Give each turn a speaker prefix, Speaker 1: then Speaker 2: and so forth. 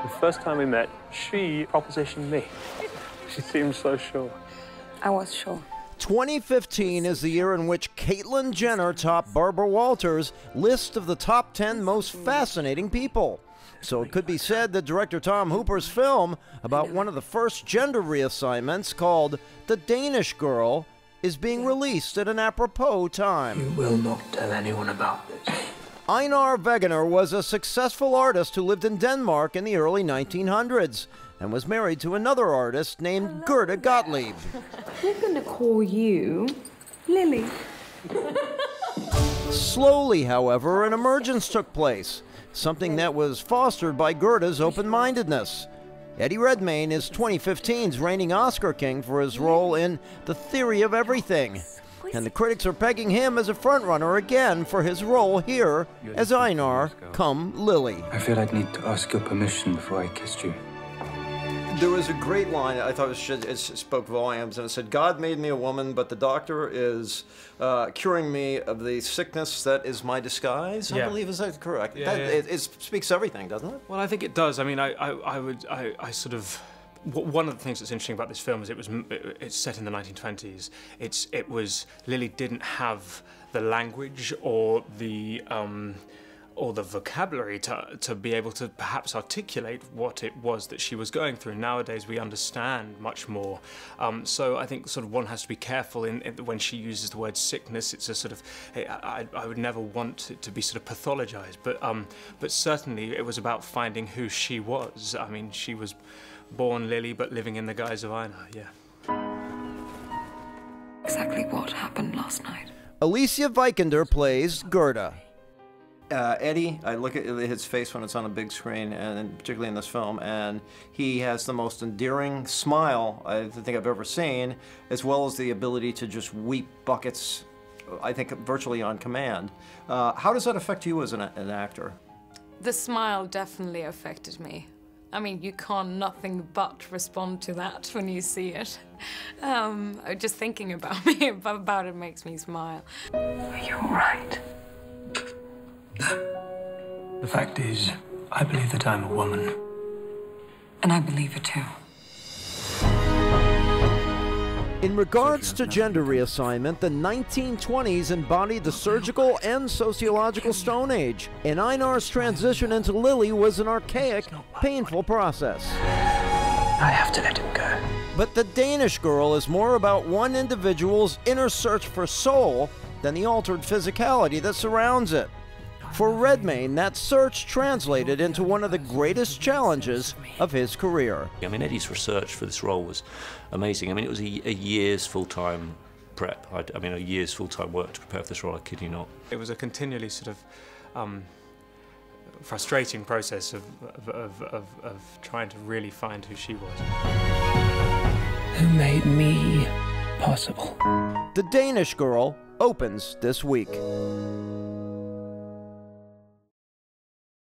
Speaker 1: The first time we met, she propositioned me. She seemed so sure.
Speaker 2: I was sure.
Speaker 3: 2015 is the year in which Caitlyn Jenner topped Barbara Walters' list of the top 10 most fascinating people. So it could be said that director Tom Hooper's film about one of the first gender reassignments, called The Danish Girl, is being released at an apropos time.
Speaker 4: You will not tell anyone about this.
Speaker 3: Einar Wegener was a successful artist who lived in Denmark in the early 1900s and was married to another artist named Gerda Gottlieb.
Speaker 2: We're gonna call you Lily.
Speaker 3: Slowly, however, an emergence took place, something that was fostered by Gerda's open-mindedness. Eddie Redmayne is 2015's reigning Oscar king for his role in The Theory of Everything, and the critics are pegging him as a frontrunner again for his role here as Einar, come Lily.
Speaker 4: I feel I'd need to ask your permission before I kissed you.
Speaker 3: There was a great line, I thought it spoke volumes, and it said, "God made me a woman, but the doctor is curing me of the sickness that is my disguise."
Speaker 5: Yeah.
Speaker 3: I believe, is that correct?
Speaker 5: Yeah, yeah.
Speaker 3: It speaks everything, doesn't it?
Speaker 5: Well, I think it does. I mean, I sort of... One of the things that's interesting about this film is it's set in the 1920s. Lily didn't have the language or the vocabulary to be able to perhaps articulate what it was that she was going through. Nowadays we understand much more. So I think sort of one has to be careful when she uses the word sickness. It's a sort of, I would never want it to be sort of pathologized, but certainly it was about finding who she was. I mean, she was born Lily, but living in the guise of Einar, yeah.
Speaker 2: Exactly what happened last night.
Speaker 3: Alicia Vikander plays Gerda. Eddie, I look at his face when it's on a big screen, and particularly in this film, and he has the most endearing smile I think I've ever seen, as well as the ability to just weep buckets, I think, virtually on command. How does that affect you as an actor?
Speaker 2: The smile definitely affected me. I mean, you can't nothing but respond to that when you see it. Just thinking about it makes me smile. Are you all right?
Speaker 4: The fact is, I believe that I'm a woman.
Speaker 2: And I believe it too.
Speaker 3: In regards to gender reassignment, the 1920s embodied the surgical and sociological Stone Age, and Einar's transition into Lily was an archaic, painful process.
Speaker 4: I have to let him go.
Speaker 3: But The Danish Girl is more about one individual's inner search for soul than the altered physicality that surrounds it. For Redmayne, that search translated into one of the greatest challenges of his career.
Speaker 6: I mean, Eddie's research for this role was amazing. I mean, it was a year's full-time prep. I mean, a year's full-time work to prepare for this role, I kid you not.
Speaker 5: It was a continually sort of frustrating process of trying to really find who she was.
Speaker 4: Who made me possible?
Speaker 3: The Danish Girl opens this week.